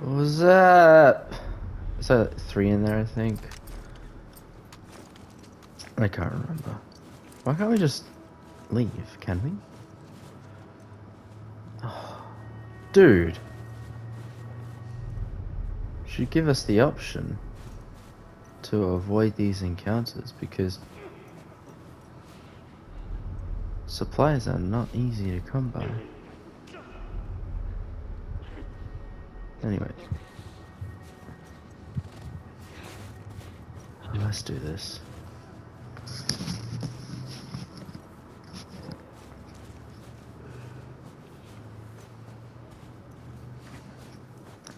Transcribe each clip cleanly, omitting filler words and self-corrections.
What was that? Is that 3 in there, I think? I can't remember. Why can't we just leave? Can we? Oh, dude. Should give us the option to avoid these encounters because supplies are not easy to come by. Anyway. Let's do this.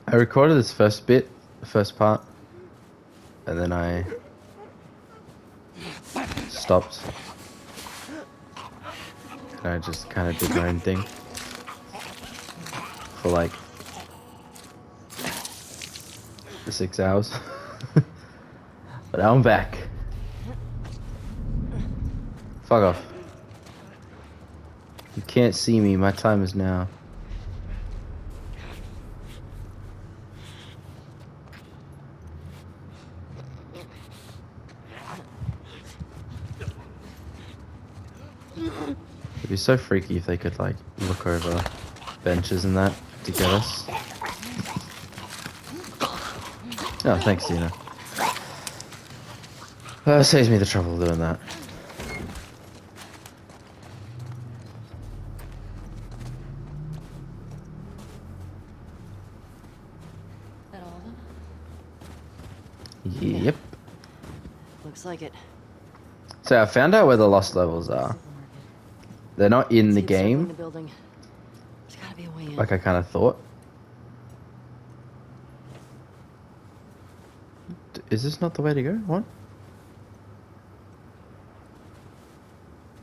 I recorded this first bit, the first part, and then I stopped. And I just kind of did my own thing for like 6 hours. But now I'm back. Fuck off. You can't see me, my time is now. It'd be so freaky if they could like look over benches and that to get us. Oh, thanks, Dina. Saves me the trouble of doing that. That all of them? Yep. Looks like it. So I found out where the lost levels are. They're not in the game, The building. There's gotta be a way in. like I kind of thought. Is this not the way to go? What?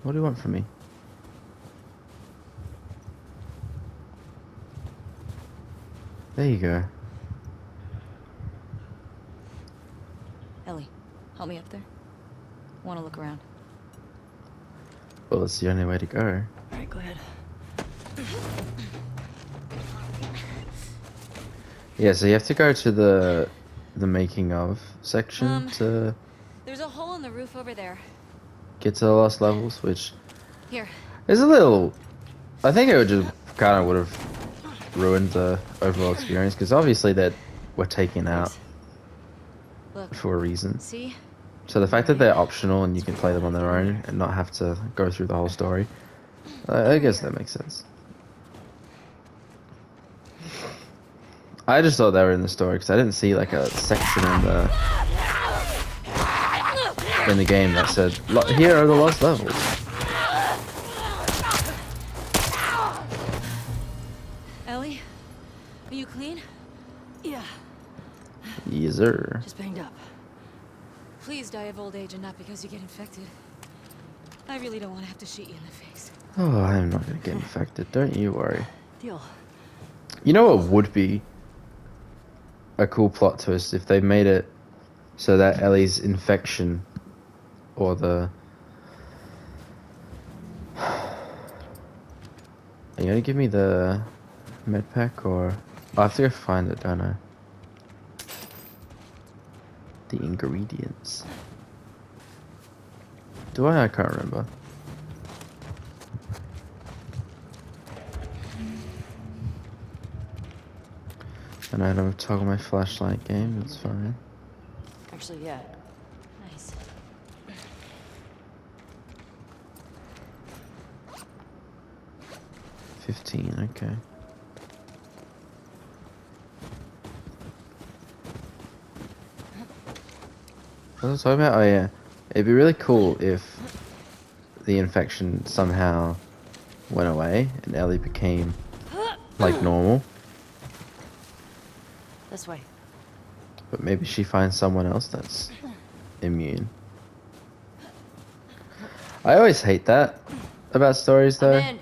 What do you want from me? There you go. Ellie, help me up there. Want to look around. Well, it's the only way to go. Alright, go ahead. Yeah, so you have to go to the making of section to There's a hole in the roof over there. get to the lost levels, which Here. is a little... I think it would just kind of would have ruined the overall experience, because obviously that were taken out Look. for a reason. See? So the fact that they're optional and you can play them on their own and not have to go through the whole story, I guess that makes sense. I just thought they were in the story because I didn't see like a section in the game that said, here are the lost levels. Ellie? Are you clean? Yeah. Yes, sir. Just banged up. Please die of old age and not because you get infected. I really don't want to have to shoot you in the face. Oh, I'm not going to get infected. Don't you worry. Deal. You know what would be a cool plot twist if they made it so that Ellie's infection or the... Are you going to give me the med pack or... I have to go find it, don't I? The ingredients. Do I? I can't remember. And I don't toggle my flashlight game, it's fine. Actually, yeah. Nice. 15, okay. What was I talking about? Oh yeah. It'd be really cool if the infection somehow went away and Ellie became like normal. This way. But maybe she finds someone else that's immune. I always hate that about stories though. I'm in.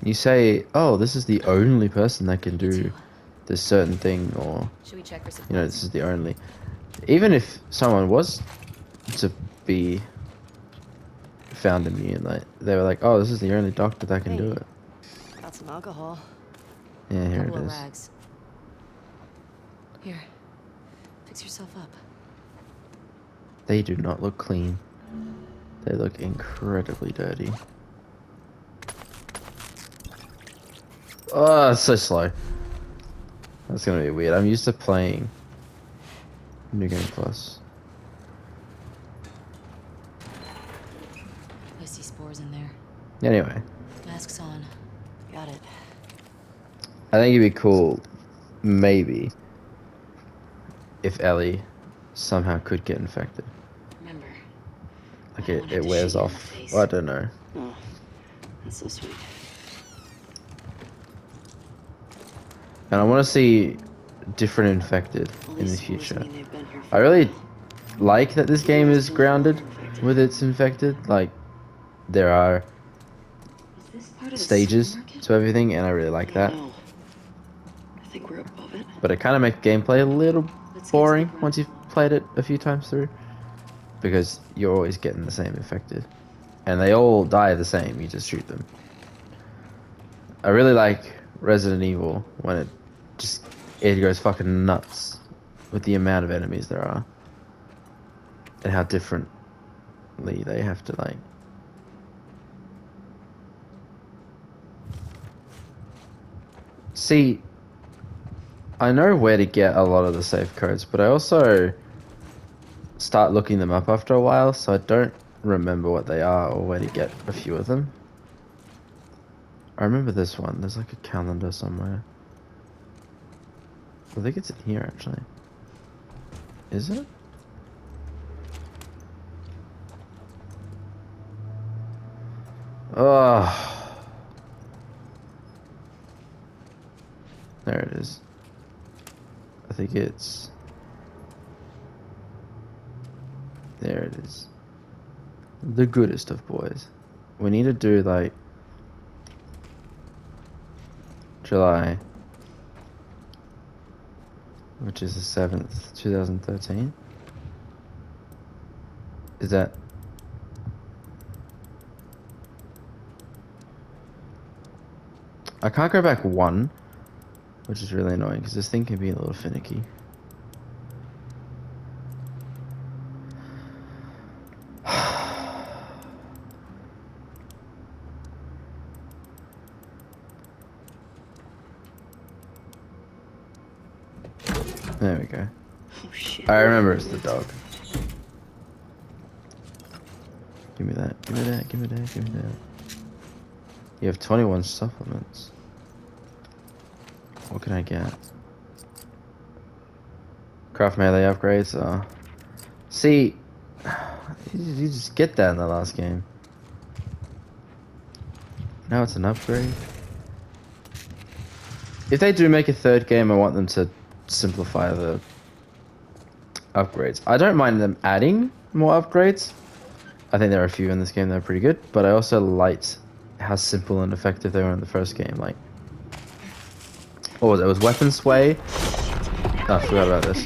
You say, oh, this is the only person that can do this certain thing, or, Should we check for supplies? you know, this is the only. Even if someone was to be found immune, like, they were like, oh, this is the only doctor that can do it. Got some alcohol. Yeah, here it Couple of is. rags. Here, fix yourself up. They do not look clean. They look incredibly dirty. Oh, it's so slow. That's gonna be weird. I'm used to playing New Game Plus. I see spores in there. Anyway, Mask's on. Got it. I think it'd be cool, maybe, if Ellie somehow could get infected. Remember, Like I don't want it to wears shoot you in off. the face. I don't know. Oh, that's so sweet. And I want to see different infected in the future. I really like that this game is grounded with its infected. Like, there are stages to everything, and I really like that. I think we're above it. But it kind of makes gameplay a little boring once you've played it a few times through, because you're always getting the same infected, and they all die the same. You just shoot them. I really like Resident Evil when it goes fucking nuts with the amount of enemies there are and how differently they have to like. See, I know where to get a lot of the safe codes, but I also start looking them up after a while, so I don't remember what they are or where to get a few of them. I remember this one. There's like a calendar somewhere. I think it's in here actually. Is it? Oh. There it is. I think it's... There it is. The goodest of boys. We need to do like... July. Which is the 7th, 2013. Is that... I can't go back one, which is really annoying because this thing can be a little finicky. There we go. Oh shit. I remember it's the dog. Give me that, give me that, give me that, give me that. You have 21 supplements. What can I get? Craft melee upgrades. See, you just get that in the last game. Now it's an upgrade. If they do make a third game, I want them to simplify the upgrades. I don't mind them adding more upgrades. I think there are a few in this game that are pretty good, but I also liked how simple and effective they were in the first game. Like, what was it? It was weapon sway. Oh, I forgot about this.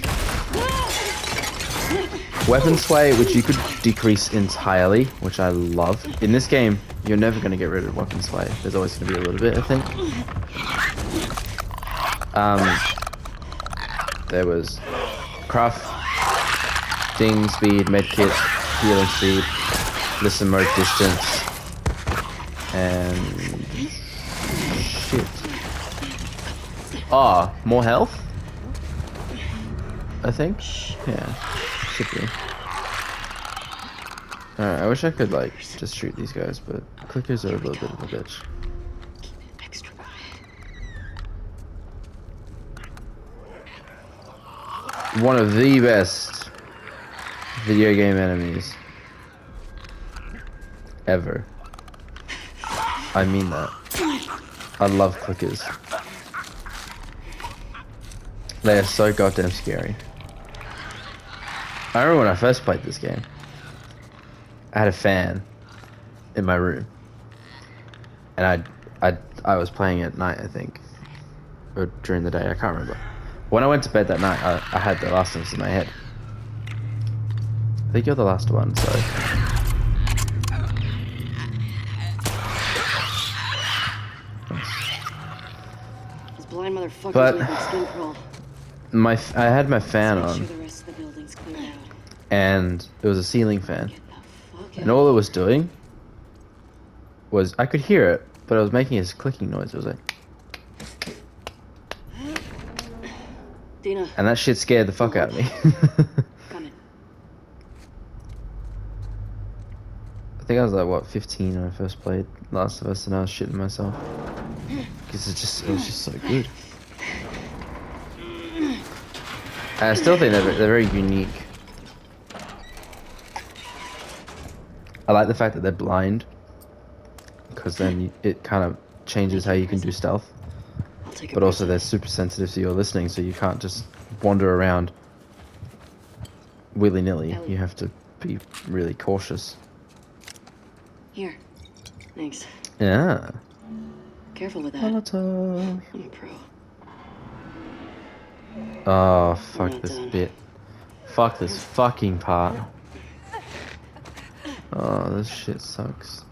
Weapon sway, which you could decrease entirely, which I love. In this game, you're never going to get rid of weapon sway. There's always going to be a little bit, I think. There was crafting speed, medkit, healing speed, listen mode distance, and shit. Ah, more health? I think? Yeah, should be. Alright, I wish I could like just shoot these guys, but clickers are a little bit of a bitch. One of the best video game enemies ever. I mean that. I love clickers. They are so goddamn scary. I remember when I first played this game, I had a fan in my room, and I was playing at night, I think, or during the day, I can't remember. When I went to bed that night, I had The Last of Us in my head. I think you're the last one, so... This blind motherfucker's But... making skin crawl. I had my fan Let's make on, sure the rest of the building's cleared out. and it was a ceiling fan, Get the fuck and out. all it was doing was I could hear it, but it was making this clicking noise. It was like, Dina, and that shit scared the fuck out of me. come in. I think I was like what 15 when I first played Last of Us, and I was shitting myself because it was just so good. And I still think they're very unique. I like the fact that they're blind, because then it kind of changes how you can do stealth. I'll take a But also present. they're super sensitive to your listening, so you can't just wander around willy-nilly. Ellie. You have to be really cautious. Here. Thanks. Yeah. Careful with that. Molotov. I'm a pro. Oh, We're fuck not this done. bit. Fuck this fucking part. Oh, this shit sucks.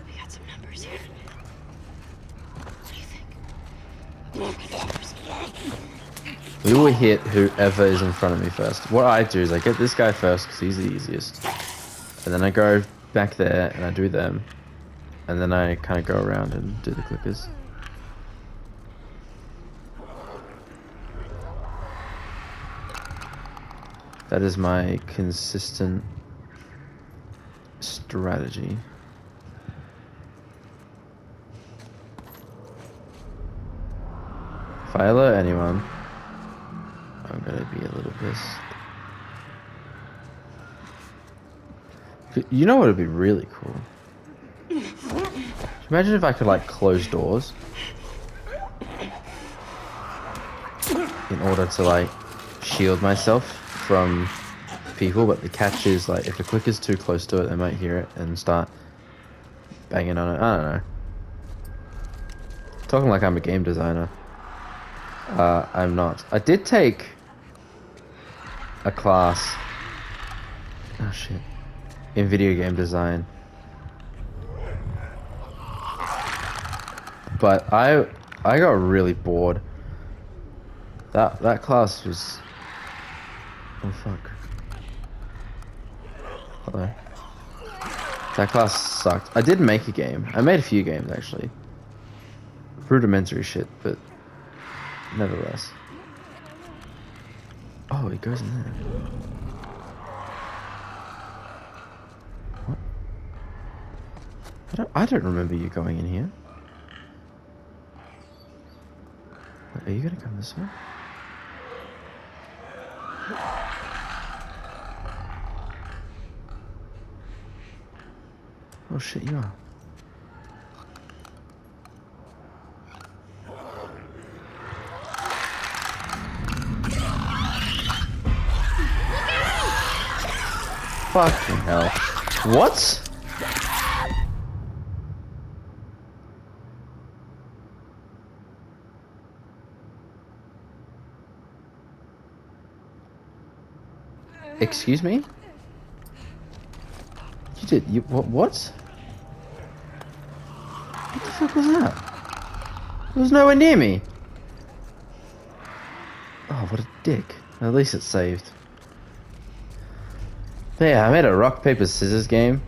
We got some numbers here. What do you think? No controls. We will hit whoever is in front of me first. What I do is I get this guy first because he's the easiest. And then I go back there and I do them. And then I kind of go around and do the clickers. That is my consistent strategy. If I alert anyone, I'm gonna be a little pissed. You know what would be really cool? Imagine if I could like close doors in order to like shield myself from people, but the catch is like if a clicker's too close to it, they might hear it and start banging on it. I don't know. Talking like I'm a game designer. I'm not. I did take a class. Oh shit. In video game design. But I got really bored. That class was. Oh fuck. Hello. That class sucked. I did make a game. I made a few games actually. Rudimentary shit, but nevertheless. Oh, it goes in there. What? I don't remember you going in here. Are you gonna come this way? Oh shit, you are. Fucking hell. What? Excuse me? What? What the fuck was that? It was nowhere near me. Oh, what a dick. At least it's saved. But yeah, I made a rock, paper, scissors game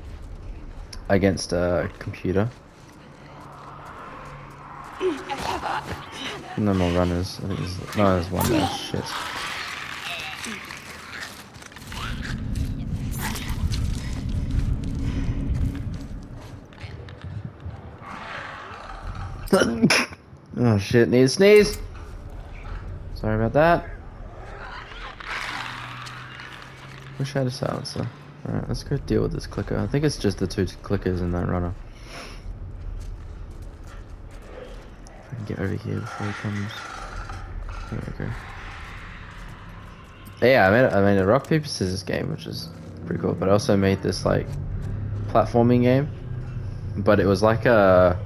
against a computer. No more runners. I think there's one there. Shit. Oh shit, need to sneeze. Sorry about that. Wish I had a silencer. Alright, let's go deal with this clicker. I think it's just the two clickers in that runner. If I can get over here before he comes. There we go. Yeah, I made a rock, paper, scissors game, which is pretty cool. But I also made this like platforming game. But it was like an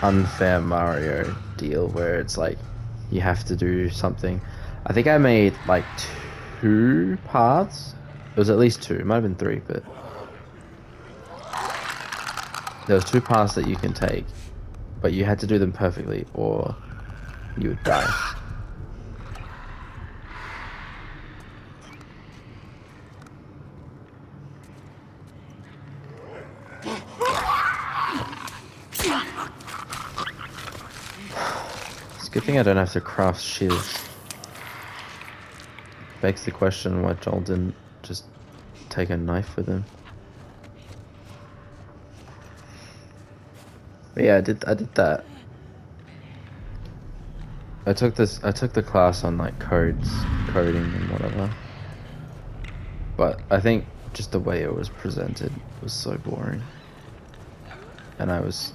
unfair Mario deal where it's like you have to do something. I think I made like 2 paths. It was at least 2. It might have been 3, but there was 2 paths that you can take, but you had to do them perfectly, or you would die. It's a good thing I don't have to craft shields. Begs the question why Joel didn't just take a knife with him. But yeah, I did that. I took the class on like coding and whatever. But I think just the way it was presented was so boring. And I was...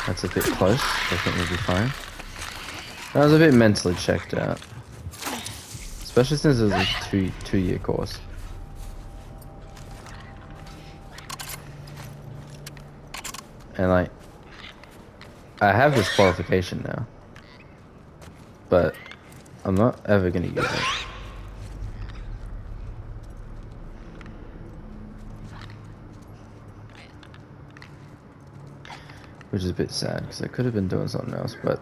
That's a bit close. I think we'll be fine. I was a bit mentally checked out. Especially since it was a two-year course. And like, I have this qualification now. But I'm not ever gonna use it. Which is a bit sad, because I could have been doing something else, but...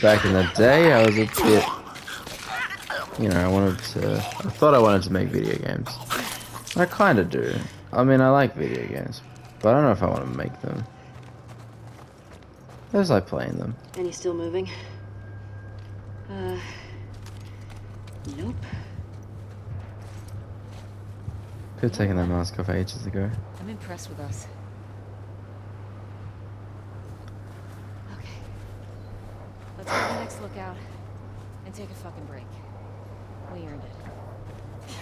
Back in the day, I was a bit... You know, I thought I wanted to make video games. I kinda do. I mean, I like video games. But I don't know if I want to make them. I just like playing them. And he's still moving? Nope. Could have taken that mask off ages ago. I'm impressed with us. Okay. Let's go to the next lookout and take a fucking break. We earned it.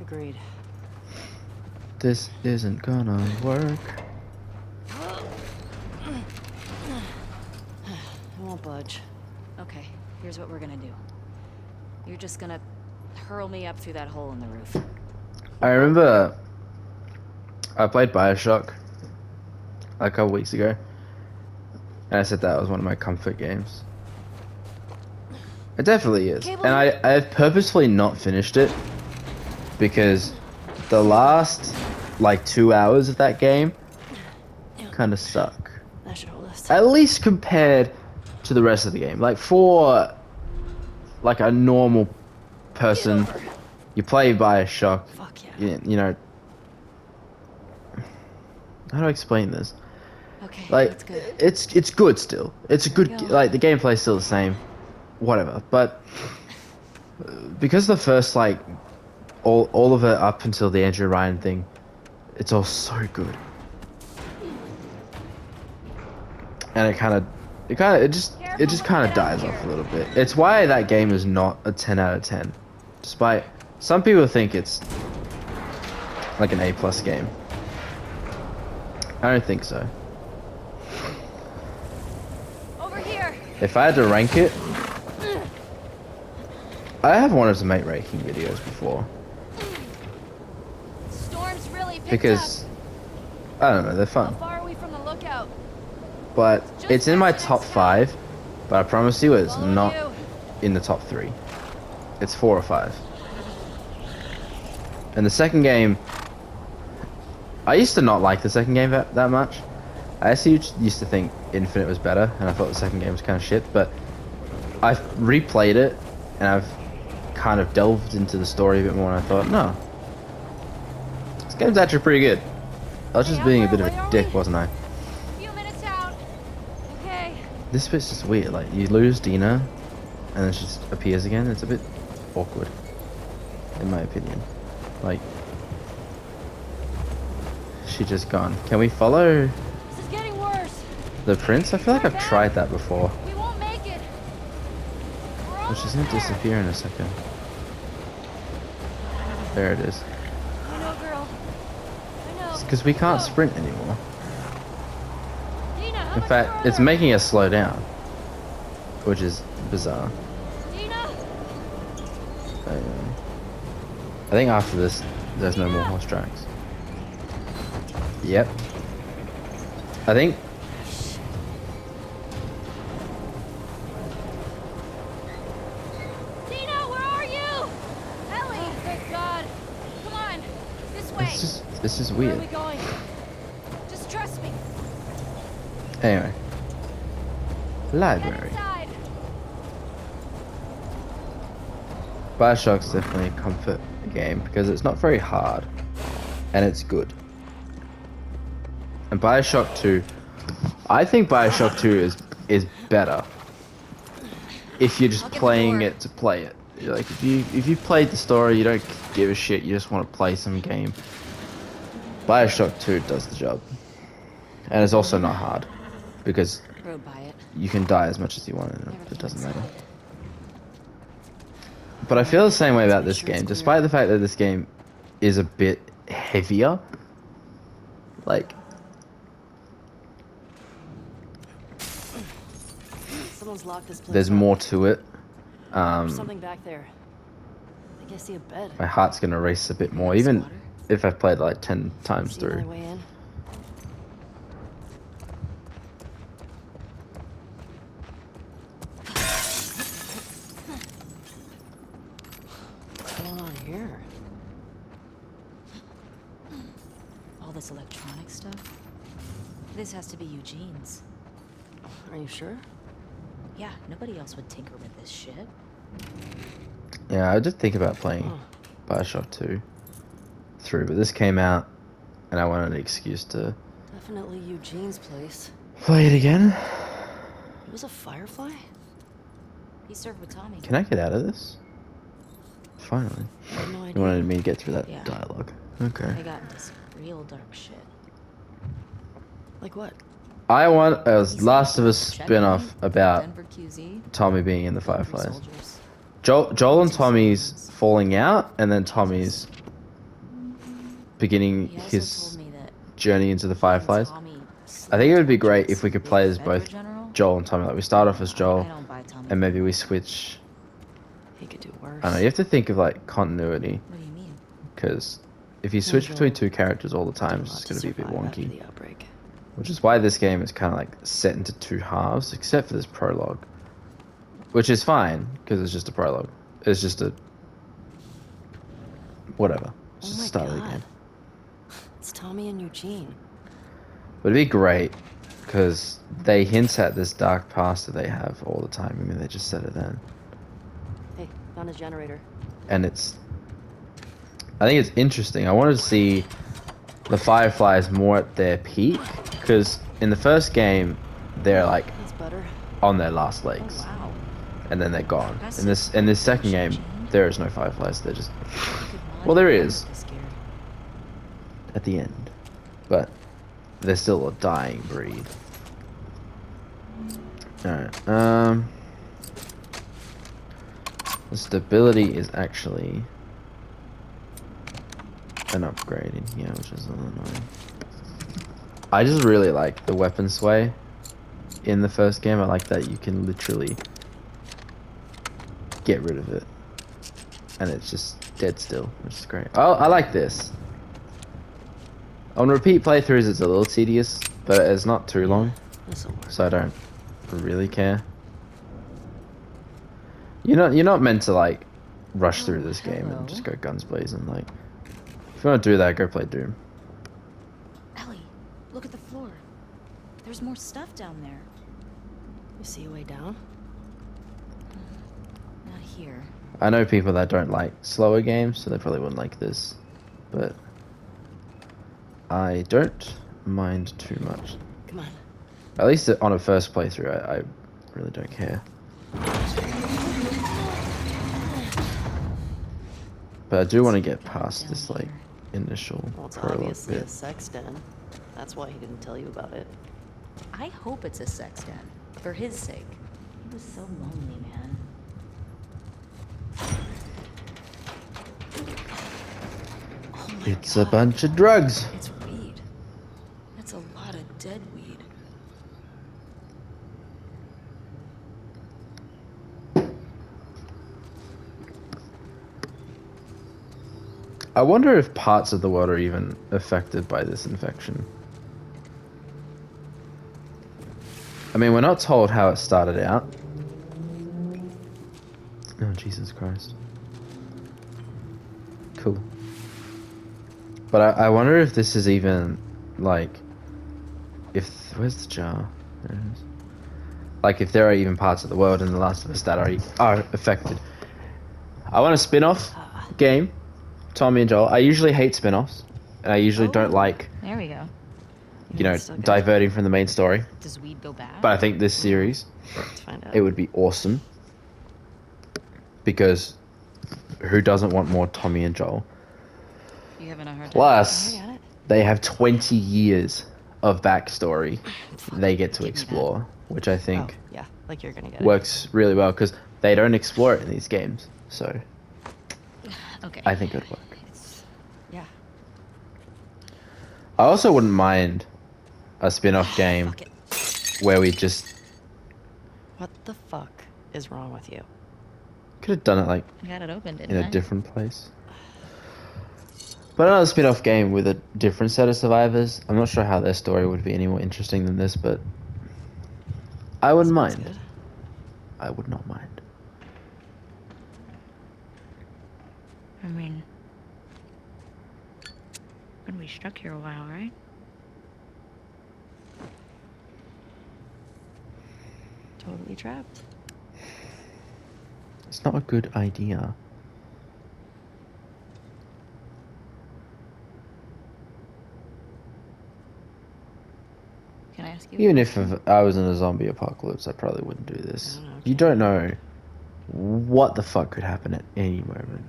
Agreed. This isn't gonna work. I won't budge. Okay, here's what we're gonna do. You're just gonna hurl me up through that hole in the roof. I remember I played BioShock a couple weeks ago, and I said that was one of my comfort games. It definitely is. And I've purposefully not finished it because the last like 2 hours of that game kind of suck. That should hold us. At least compared to the rest of the game. Like for like a normal person, you play BioShock. Fuck yeah. You know, how do I explain this? Okay, Like that's good. it's good still. It's a good Go. like the gameplay's still the same, whatever. But because the first like all of it up until the Andrew Ryan thing, it's all so good. And it just kind of dies off a little bit. It's why that game is not a 10 out of 10, despite some people think it's like an A+ game. I don't think so. Over here. If I had to rank it, I have wanted to make ranking videos before Storm's really picked because I don't know, they're fun. How far are we from the lookout? But it's in my top 5, but I promise you it's Follow not you. in the top 3. It's 4 or 5. And the second game, I used to not like the second game that much. I actually used to think Infinite was better, and I thought the second game was kind of shit, but I've replayed it, and I've kind of delved into the story a bit more, and I thought, no, this game's actually pretty good. I was just Hey, being a Albert, bit of where a are dick, we? wasn't I? Few minutes out. Okay. This bit's just weird, like, you lose Dina, and then she just appears again. It's a bit awkward, in my opinion. Like, she just gone. Can we follow This is getting worse. the prince? I feel like I've tried that before. We won't make it. We're But she's almost gonna there. disappear in a second. There it is. I know, girl. I know. It's because we can't Go. sprint anymore. Dina, how In much fact, it's further? making us slow down, which is bizarre. Dina. I think after this, there's no more horse tracks. Yep. I think. Dina, where are you? Ellie. Oh, thank God. Come on. This way. It's just Where are we weird. going? Just trust Anyway. Get Library. inside. Bioshock's definitely a comfort game because it's not very hard. And it's good. And Bioshock 2... I think Bioshock 2 is better. If you're just I'll get the playing door. it to play it. Like, if you played the story, you don't give a shit, you just want to play some game. Bioshock 2 does the job. And it's also not hard. Because Rode by it. you can die as much as you want and Never it came doesn't inside. matter. But I feel the same way about Let's this make sure it's game, clear. despite the fact that this game is a bit heavier. Like, Someone's locked this place there's up. more to it. There's something back there. I think I see a bed. My heart's gonna race a bit more, Nice even water. if I've played like 10 times See another through. way in. What's going on here? All this electronic stuff. This has to be Eugene's. Are you sure? Yeah, nobody else would tinker with this shit. Yeah, I did think about playing Bioshock 2 through, but this came out and I wanted an excuse to Definitely Eugene's place. play it again. It was a firefly? He served with Tommy. Can I get out of this? Finally. I had no You idea. wanted me to get through that Yeah. dialogue. Okay. I got into some real dark shit. Like what? I want a He's Last of Us Checkpoint, spin-off about Denver QZ. Tommy being in the Three Fireflies. soldiers. Joel and Tommy's falling out, and then Tommy's beginning He also his told me that journey into the Fireflies. Tommy I think it would be great slept if we could with play as Federal both General. Joel and Tommy. Like, we start off as I Joel, don't buy Tommy and maybe for we that. switch. He could do worse. I don't know, you have to think of like continuity, What do you mean? because if you switch between Joel two characters all the Did time, a it's lot just to going to be a bit survive after wonky. the outbreak. Which is why this game is kind of like set into two halves, except for this prologue. Which is fine, because it's just a prologue. It's just a... whatever. It's Oh just my the start of the God. game. It's Tommy and Eugene. But it'd be great, because they hint at this dark past that they have all the time. I mean, they just said it then. Hey, found a generator. And it's... I think it's interesting. I wanted to see the Fireflies more at their peak, because in the first game, they're like That's better. on their last Oh legs, wow. and then they're gone. That's In this second game, Eugene. there is no Fireflies. They're just You could mod well, there your is. life to scared. at the end, but they're still a dying breed. All right. The stability is actually an upgrade in here, which is a little annoying. I just really like the weapon sway in the first game. I like that you can literally get rid of it, and it's just dead still, which is great. Oh, I like this. On repeat playthroughs, it's a little tedious, but it's not too long, This'll work. so I don't really care. You're not meant to like rush through this game and just go guns blazing. Like, if you want to do that, go play Doom. Ellie, look at the floor. There's more stuff down there. You see a way down? Not here. I know people that don't like slower games, so they probably wouldn't like this, but I don't mind too much. Come on. At least on a first playthrough, I really don't care. But I do want to get past this like initial Well, it's prologue obviously a bit. sex den. That's why he didn't tell you about it. I hope it's a sex den. For his sake. He was so lonely, man. Oh my It's a God. bunch of drugs. It's weed. That's a lot of dead weed. I wonder if parts of the world are even affected by this infection. I mean, we're not told how it started out. Oh, Jesus Christ. Cool. But I wonder if this is even, like... Where's the jar? There it is. Like, if there are even parts of the world in The Last of Us that are affected. I want a spin-off game, Tommy and Joel. I usually hate spin-offs, and I usually don't like, There we go. you know, It's still good. diverting from the main story. Does weed go bad? But I think this series, Let's find out. it would be awesome. Because who doesn't want more Tommy and Joel? You having a hard time? Plus, I got it. they have 20 years of backstory they get to Give me that. explore, which I think Oh, yeah, like you're gonna get it. works really well because they don't explore it in these games. So Okay. I think it would work. Yeah. I also wouldn't mind a spin-off game Fuck it. where we just What the fuck is wrong with you? could have done it like I got it open, didn't in I? a different place. But another spin-off game with a different set of survivors. I'm not sure how their story would be any more interesting than this, but I wouldn't Sounds mind. good. I would not mind. I mean, gonna be stuck here a while, right? Totally trapped. It's not a good idea. Can I ask you? Even if I was in a zombie apocalypse, I probably wouldn't do this. Oh, You okay. don't know what the fuck could happen at any moment.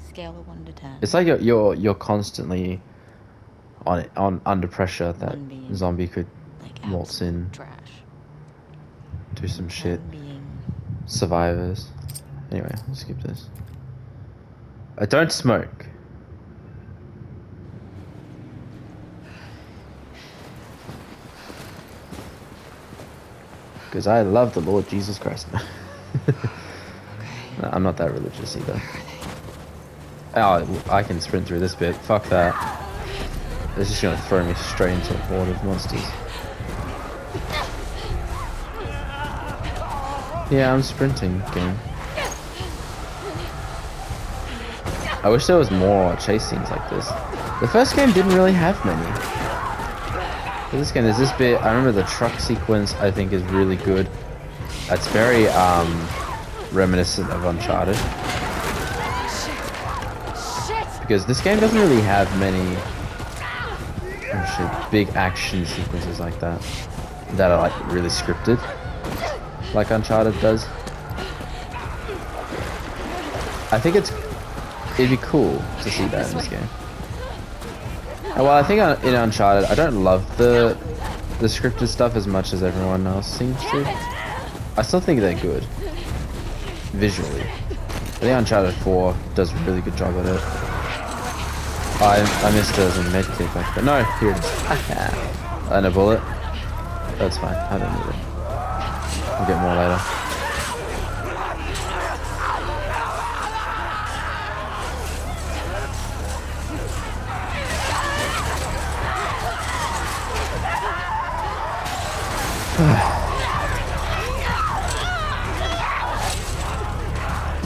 Scale of 1 to 10. It's like you're constantly on under pressure that One being, zombie could like waltz absolute in, trash. do some shit. 10 being Survivors. Anyway, let's skip this. I don't smoke. Because I love the Lord Jesus Christ. No, I'm not that religious either. Oh, I can sprint through this bit. Fuck that. It's just gonna throw me straight into a horde of monsters. Yeah, I'm sprinting, game. I wish there was more chase scenes like this. The first game didn't really have many. But this game, there's this bit, I remember the truck sequence I think is really good. It's very reminiscent of Uncharted. Because this game doesn't really have many big action sequences like that. That are like really scripted. Like Uncharted does. I think it'd be cool to see that in this game. Well, I think in Uncharted, I don't love the scripted stuff as much as everyone else seems to. I still think they're good. Visually. I think Uncharted 4 does a really good job at it. I missed it as a medkit back there. No, here it is. And a bullet. That's fine, I don't need it. I'll get more later.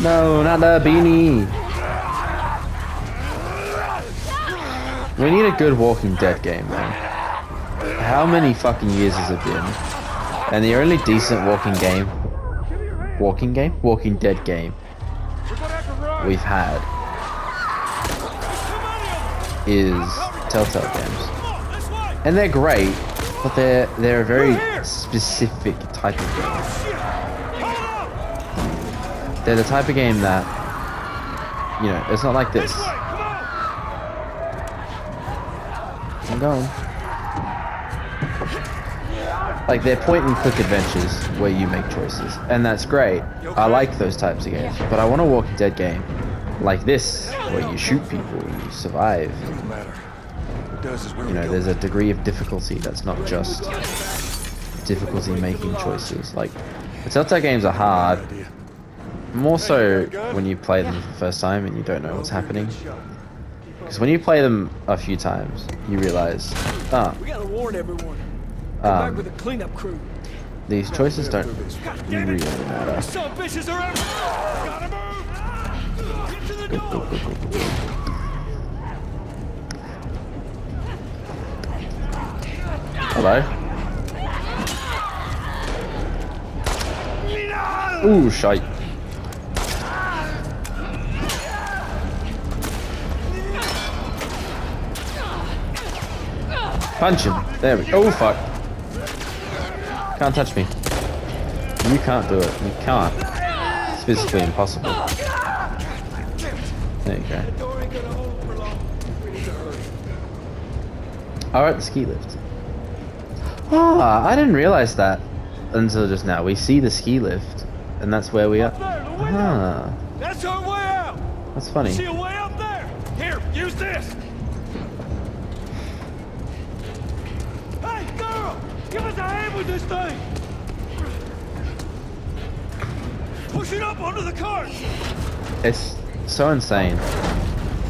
No, not the beanie. We need a good Walking Dead game, man. How many fucking years has it been? And the only decent Walking Dead game we've had is Telltale games. And they're great, but they're a very specific type of game. They're the type of game that, you know, it's not like this. I'm going. Like, they're point-and-click adventures where you make choices, and that's great. I like those types of games, but I want a Walking Dead game like this, where you shoot people, you survive. Doesn't matter. What does is where You know, there's a degree of difficulty that's not just difficulty making choices. Like, the Telltale games are hard, more so when you play them for the first time and you don't know what's happening. Because when you play them a few times, you realize, We gotta warn everyone. Come back with a cleanup crew. these choices don't really matter. Some bitches are out. Gotta move. Get to the door. Hello? Ooh, shite. Punch him. There we go. Oh, fuck. Can't touch me. You can't do it. You can't. It's physically impossible. There you go. Alright, the ski lift. Ah, I didn't realize that until just now. We see the ski lift, and that's where we are. Ah, That's our way out. that's funny. See a way up there? Here, use this. Hey, girl! Give us a hand with this thing! Push it up onto the cart! It's so insane Get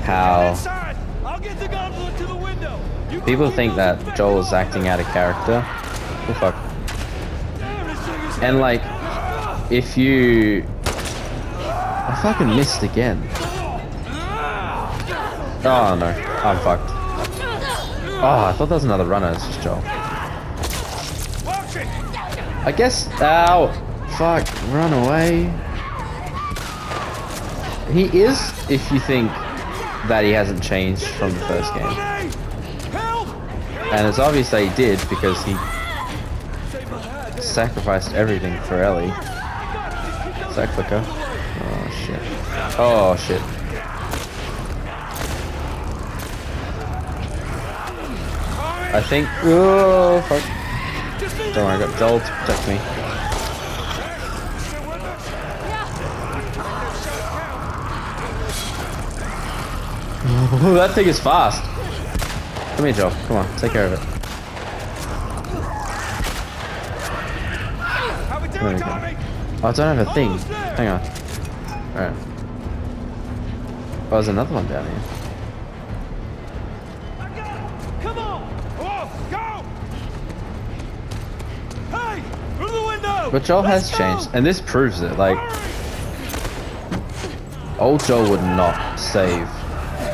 how inside! I'll get the gondola to the window! You people keep think those that infected Joel is open. acting out of character. Oh, fuck. Damn, this thing is And like, if you... I fucking missed again. Oh no, I'm fucked. Oh, I thought that was another runner. It's just Joel. Watch it! I guess. Ow! Fuck! Run away. He is, if you think that he hasn't changed from the first game, Help! and it's obvious that he did because he Save my hat. sacrificed everything for Ellie. Is that clicker? Oh shit! Oh shit! I think. Oh fuck! Don't worry, I got Joel to protect me. Oh, that thing is fast. Come here, Joel. Come on, take care of it. How we There doing, we go. Tommy? Oh, I don't have a thing. Almost there. Hang on. Alright. Oh, there's another one down here. I got it. Come on! Oh, go! Hey! Through the window! But Joel Let's has go! changed, and this proves it. Like, old Joel would not save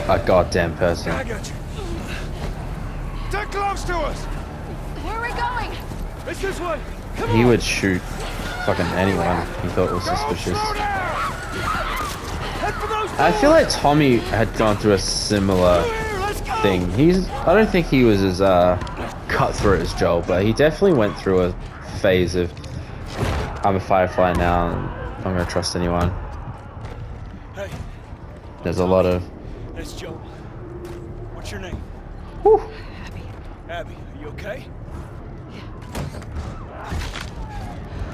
a goddamn person. I got you. They're close to us! Where are we going? It's this way! Come He on! would shoot fucking anyone he thought was suspicious. Slow down! Head for those I feel like Tommy had gone through a similar Here, let's go! thing. I don't think he was as cutthroat as Joel, but he definitely went through a phase of I'm a Firefly now and I'm gonna trust anyone. Hey, There's a lot of that's Joel. What's your name? whew, Abby, are you okay?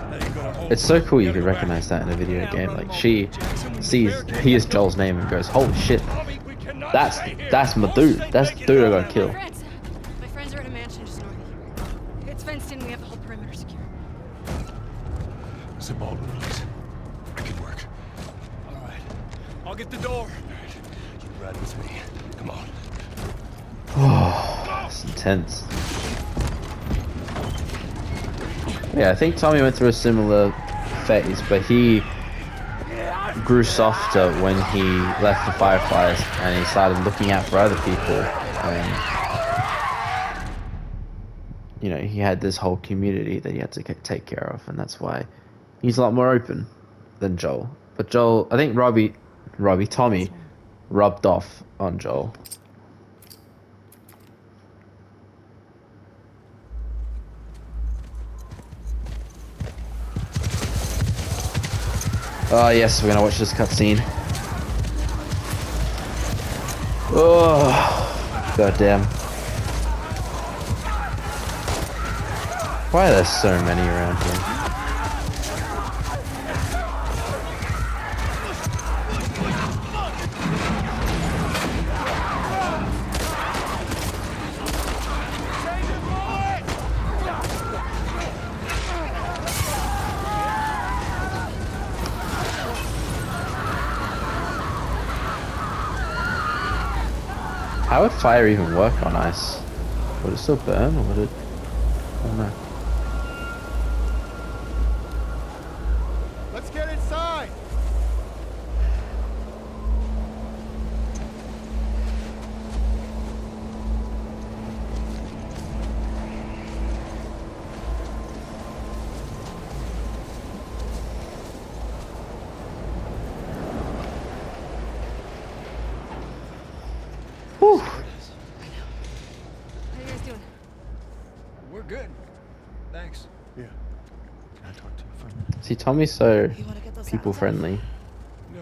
Now you're gonna hold it's so cool you gotta could go back. recognize that in a video Yeah, game. run Like them she over. Jackson will be sees barricaded. he is Joel's name and goes, holy shit, Tommy, we cannot that's stay here. that's my Most dude. ain't That's the making dude it I out gotta of kill. there. My friends are at a mansion just north of here. It's fenced in. We have the whole perimeter secure. It's a Baldwin release. I can work. All right, I'll get the door. All right. You ride with me. Come on. It's intense. Yeah, I think Tommy went through a similar phase, but he grew softer when he left the Fireflies and he started looking out for other people. And, you know, he had this whole community that he had to take care of, and that's why he's a lot more open than Joel. But Joel, I think Tommy rubbed off on Joel. Oh yes, we're gonna watch this cutscene. Oh, goddamn! Why are there so many around here? How would fire even work on ice? Would it still burn, or would it? I don't know. Let's get inside. good. Thanks. Yeah. Can I talk to you for a minute? See, Tommy's so You wanna get those people saddles off? friendly. No,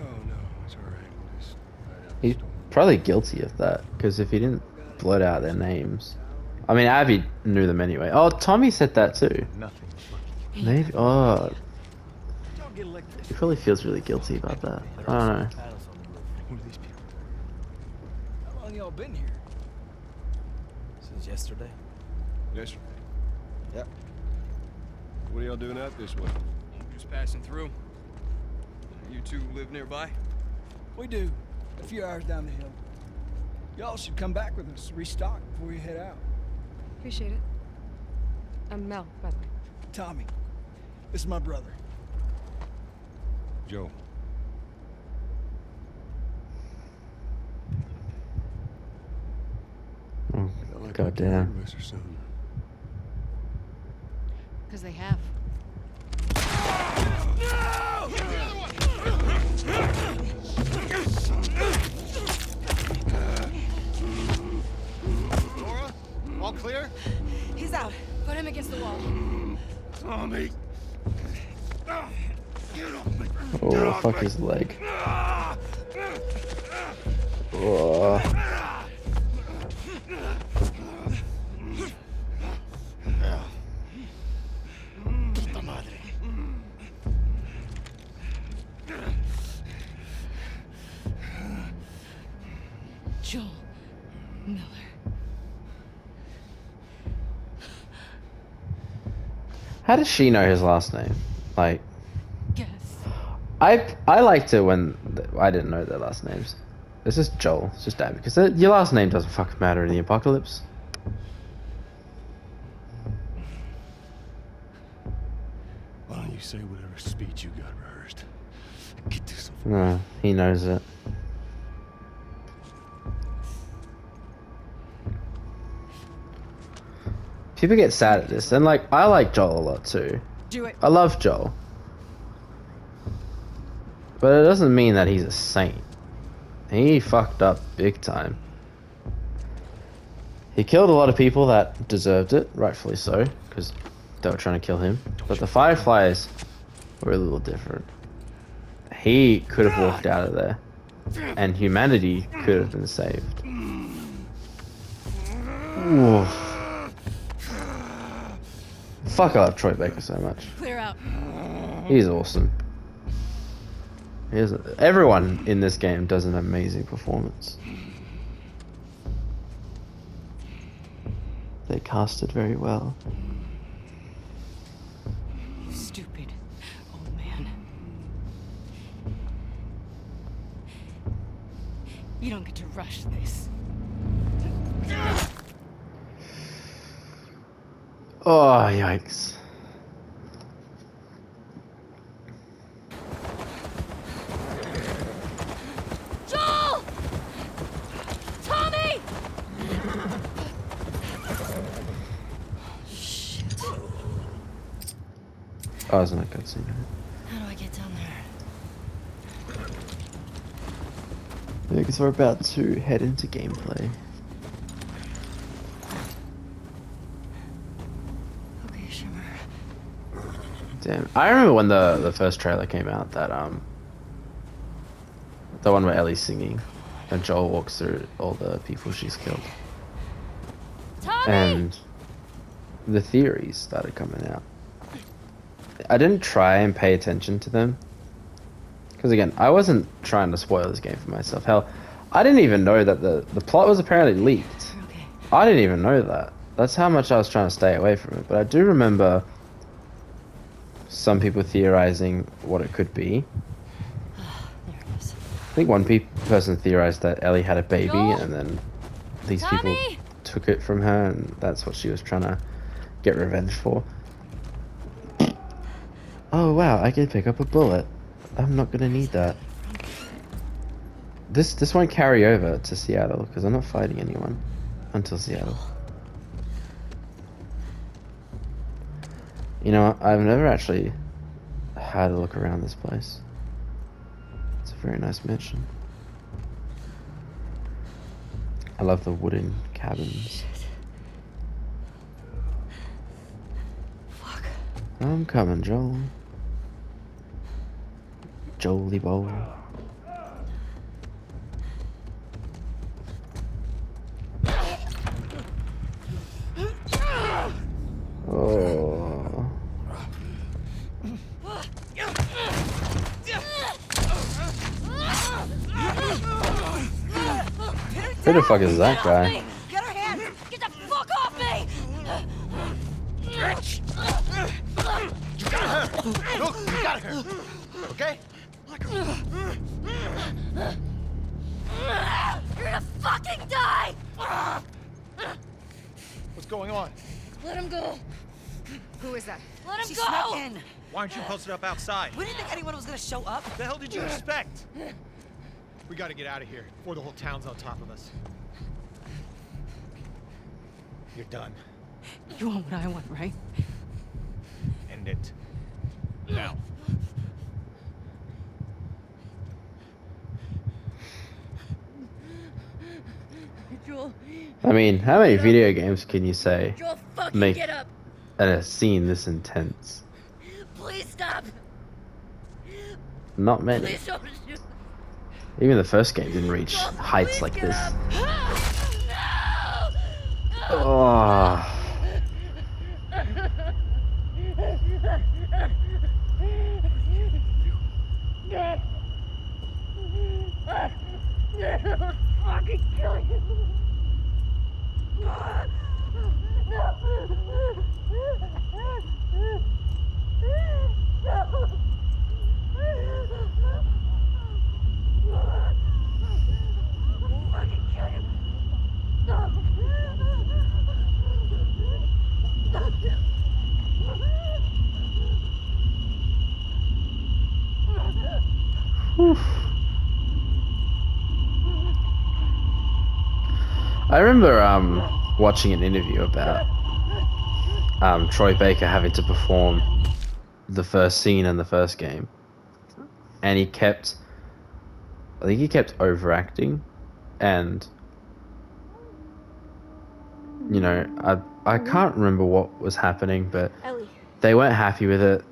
it's all right. We'll just ride out the He's storm. probably guilty of that, because if he didn't blurt out their names. I mean, Abby knew them anyway. Oh, Tommy said that too. Nothing was lucky. Maybe. Oh, Don't get licked. he probably feels really guilty about that. I don't know. Who are these people? How long y'all been here? Since yesterday. Yesterday. Yep. What are y'all doing out this way? Just passing through. You two live nearby? We do. A few hours down the hill. Y'all should come back with us, restock before you head out. Appreciate it. I'm Mel, by the way. Tommy, this is my brother. Joe. Oh, I like God to hear damn. this or something. Because they have. Laura? All clear? He's out. Put him against the wall. Tommy! Oh, fuck his leg. Oh. Joel Miller. How does she know his last name? Like, Guess. I liked it when I didn't know their last names. It's just Joel. It's just Abby. Because your last name doesn't fucking matter in the apocalypse. Why don't you say whatever speech you got rehearsed? Get this over. No, he knows it. People get sad at this, and like, I like Joel a lot too. Do it. I love Joel. But it doesn't mean that he's a saint. He fucked up big time. He killed a lot of people that deserved it, rightfully so, because they were trying to kill him. But the Fireflies were a little different. He could have walked out of there, and humanity could have been saved. Ooh. Fuck, I love Troy Baker so much. Clear out. He's awesome. Everyone in this game does an amazing performance. They cast it very well. You stupid old man. You don't get to rush this. Oh, yikes. Joel! Tommy! Shit. Oh, isn't that cutscene? How do I get down there? Yeah, because we're about to head into gameplay. Okay, Shimmer. Damn. I remember when the first trailer came out, that the one where Ellie's singing and Joel walks through all the people she's killed. Tommy! And the theories started coming out. I didn't try and pay attention to them. Because again, I wasn't trying to spoil this game for myself. Hell, I didn't even know that the plot was apparently leaked. Okay. I didn't even know that. That's how much I was trying to stay away from it. But I do remember some people theorizing what it could be. There it is. I think one person theorized that Ellie had a baby, Joel? and then these people Tommy? took it from her, and that's what she was trying to get revenge for. Oh wow, I can pick up a bullet. I'm not gonna need that. This won't carry over to Seattle because I'm not fighting anyone until Seattle. You know what? I've never actually had a look around this place. It's a very nice mansion. I love the wooden cabins. I'm coming, Joel. Jolie Bowl. Oh. Who the fuck is that guy? Get her hands! Get the fuck off me! You got her! Look, you got her! Okay? You're gonna fucking die! What's going on? Let him go! Who is that? Let him She go! snuck in. Why aren't you posted up outside? We didn't think anyone was gonna show up. What the hell did you expect? We gotta get out of here before the whole town's on top of us. You're done. You want what I want, right? End it. Now. Joel, I mean, how many video games can you say Joel, fucking make get up! a scene this intense? Please stop! Not many. Please don't shoot! Even the first game didn't reach Joel, heights please like get this. up. No! Oh. Fucking kill you! I remember watching an interview about Troy Baker having to perform the first scene in the first game, and I think he kept overacting, and you know, I can't remember what was happening, but Ellie, they weren't happy with it,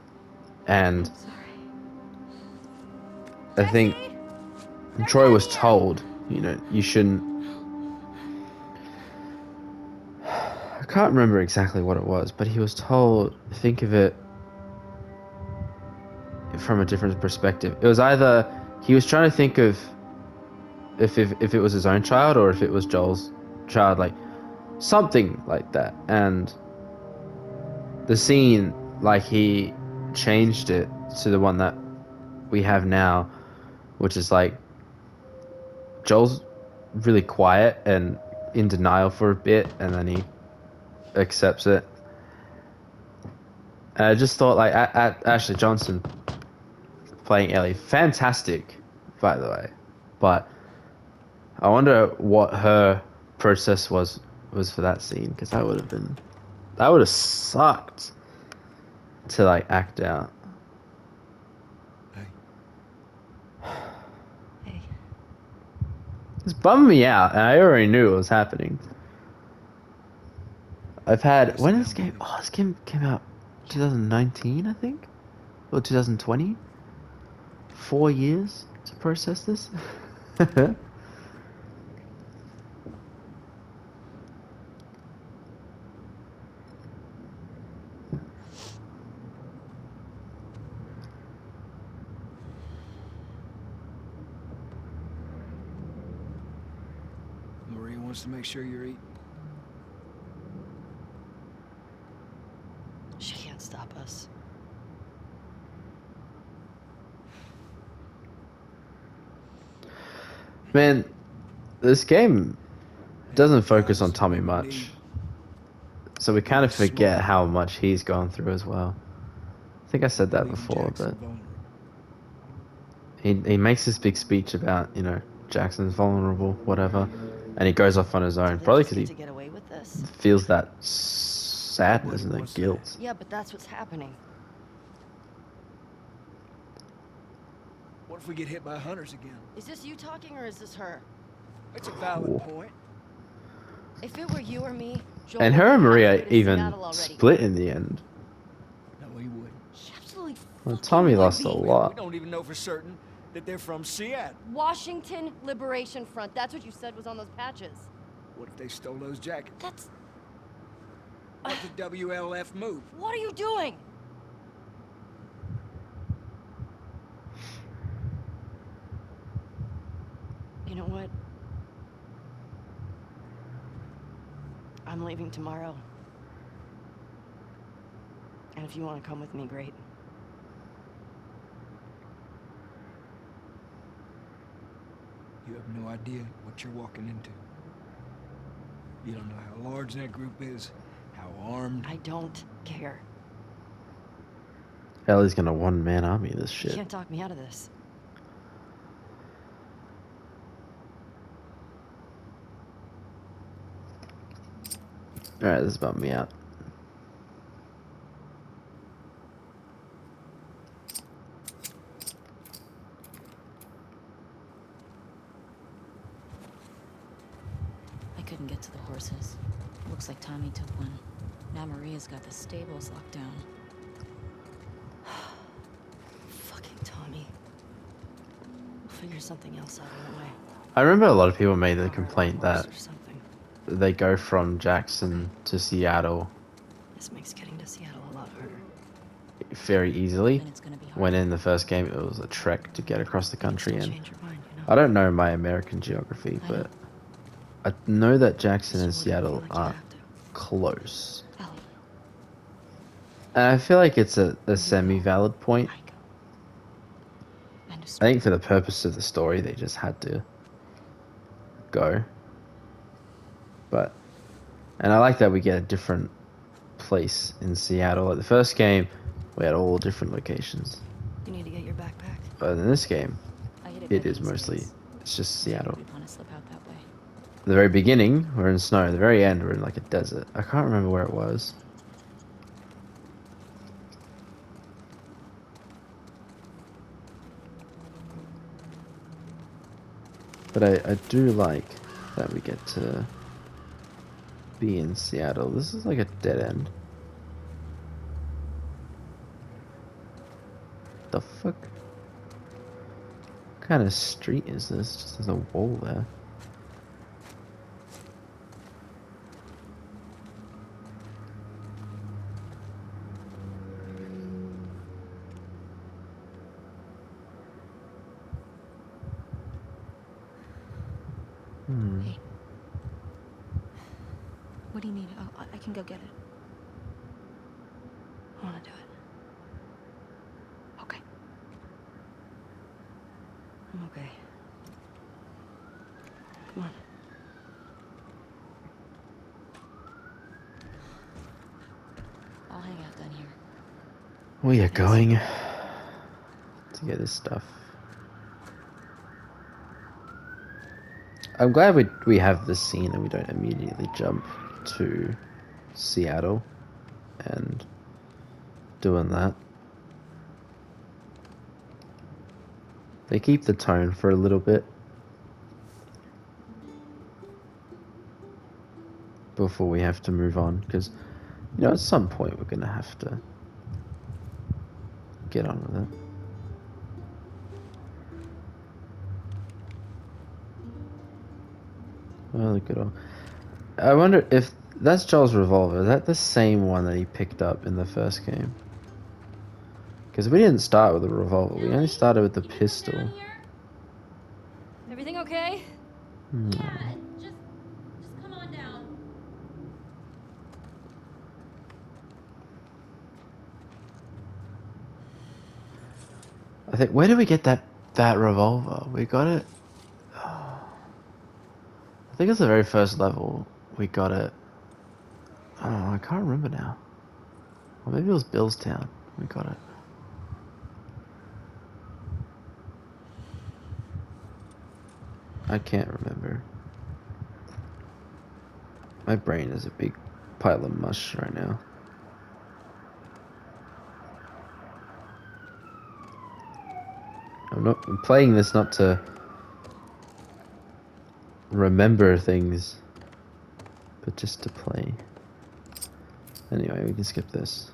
and I think Troy was told, you know, you shouldn't. I can't remember exactly what it was, but he was told, think of it from a different perspective. It was either he was trying to think of if it was his own child or if it was Joel's child, like something like that. And the scene, like, he changed it to the one that we have now, which is like Joel's really quiet and in denial for a bit, and then he accepts it. And I just thought, like, Ashley Johnson playing Ellie, fantastic, by the way, but I wonder what her process was for that scene, because that would have sucked to, like, act out. Hey. It's bumming me out, and I already knew it was happening. I've had, when did this game? Oh, this game came out 2019, I think, or 2020. 4 years to process this. Maria wants to make sure you're eating. She can't stop us. Man, this game doesn't focus on Tommy much, so we kind of forget how much he's gone through as well. I think I said that before, but he makes this big speech about, you know, Jackson's vulnerable, whatever, and he goes off on his own, They probably just because get he to get away with this. feels that sadness and that guilt. Yeah, but that's what's happening. What if we get hit by hunters again? Is this you talking or is this her? It's a valid point. If it were you or me, Joel And would her and be Maria halfway to even Seattle already. split in the end. No, he wouldn't. Well, fucking Tommy lost a Libby. We lot. don't even know for certain that they're from Seattle. Washington Liberation Front. That's what you said was on those patches. What if they stole those jackets? That's... What the WLF move? What are you doing? You know what? I'm leaving tomorrow. And if you want to come with me, great. You have no idea what you're walking into. You don't know how large that group is, how armed. I don't care. Ellie's gonna one-man army this You shit. can't talk me out of this. Alright, this bummed me out. I couldn't get to the horses. Looks like Tommy took one. Now Maria's got the stables locked down. Fucking Tommy. We'll figure something else out anyway. I remember a lot of people made the complaint Horse that or something. they go from Jackson to Seattle This makes getting to Seattle a lot harder. very easily, Then it's gonna be hard. when in the first game it was a trek to get across the country. Still And change your mind, you know? I don't know my American geography, I but I know that Jackson and Just wouldn't feel Seattle like you are have to. close. Ellie, And I feel like it's a semi-valid point. I go. End of I story. think for the purpose of the story, they just had to go. But, and I like that we get a different place in Seattle. Like the first game, we had all different locations. You need to get your backpack. But in this game, I hit it bed is these mostly, days. it's just Maybe Seattle. we'd want to slip out that way. At the very beginning, we're in snow. At the very end, we're in like a desert. I can't remember where it was. But I do like that we get to be in Seattle. This is like a dead end. The fuck? What kind of street is this? Just there's a wall there. Hey. What do you need? I can go get it. I want to do it. Okay. I'm okay. Come on. I'll hang out down here. We are going to get this stuff. I'm glad we have this scene and we don't immediately jump to Seattle and doing that. They keep the tone for a little bit before we have to move on, because you know at some point we're gonna have to get on with it. Oh, look at all. I wonder if that's Joel's revolver. Is that the same one that he picked up in the first game? Because we didn't start with a revolver. We only started with the pistol. Everything okay? Hmm. Just come on down. I think. Where did we get that revolver? We got it. I think it's the very first level. We got it. Oh, I can't remember now. Or maybe it was Billstown. We got it. I can't remember. My brain is a big pile of mush right now. I'm playing this not to remember things, but just to play. Anyway, we can skip this.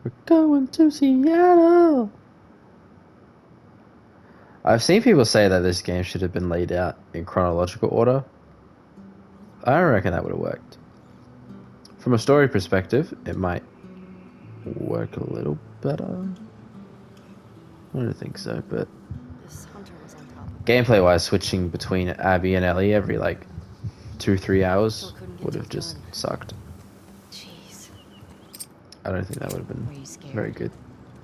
We're going to Seattle. I've seen people say that this game should have been laid out in chronological order. I don't reckon that would have worked. From a story perspective, it might work a little better. I don't think so, but This hunter was on top of it. gameplay wise, switching between Abby and Ellie every like 2-3 hours Still couldn't get would to have the just gun. sucked. Jeez. I don't think that would have Were been you scared? very good.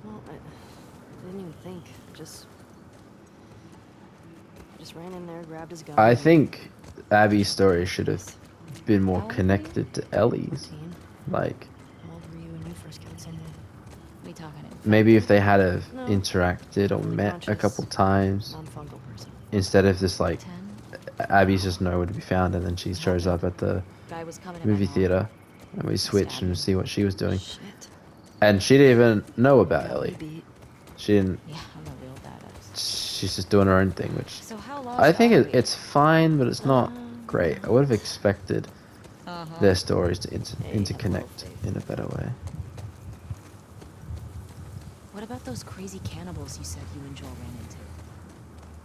Well, I didn't even think. I just ran in there, grabbed his gun. I and- think Abby's story should have been more How old were you? connected to Ellie's. 14. Like, How old were you when you first killed someone? We talking it? maybe if they had have No. interacted or Fully met a conscious, couple times, Non-fungal person. instead of just like 10? Abby's just nowhere to be found and then she shows up at the Guy was coming to my movie home. theater and we switch stabbed and him. see what she was doing. Shit. And she didn't even know about Got me Ellie. beat. She didn't. Yeah, I'm a real badass. She's just doing her own thing, which So how lost I think are we? it's fine, but it's not great. I would have expected Uh-huh. their stories to Hey, interconnect hello, in a better way. What about those crazy cannibals you said you and Joel ran into?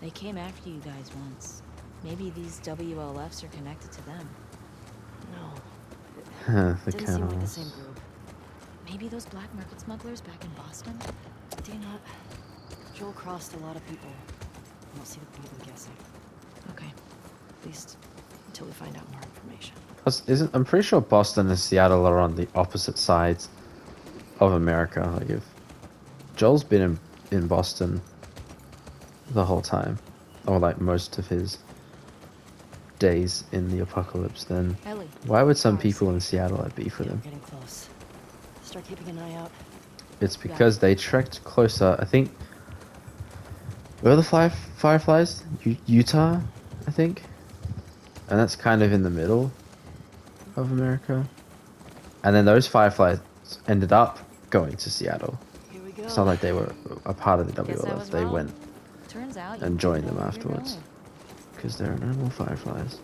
They came after you guys once. Maybe these WLFs are connected to them. No. The Didn't seem like the cannibals. same group. Maybe those black market smugglers back in Boston? Do you not? Joel crossed a lot of people. I don't see the point in guessing. Okay. At least until we find out more information. I'm pretty sure Boston and Seattle are on the opposite sides of America. Like if Joel's been in Boston the whole time, or like most of his days in the apocalypse, then Ellie. why would some Ours. people in Seattle have beef with Yeah, him? we're getting close. Start keeping an eye out. It's because they trekked closer. I think. Where are the Fireflies? Utah, I think. And that's kind of in the middle of America. And then those Fireflies ended up going to Seattle. Here we go. It's not like they were a part of the Guess I WLF. was They wrong. went Turns out you and didn't joined know them where you're afterwards. going. Because there are no more Fireflies.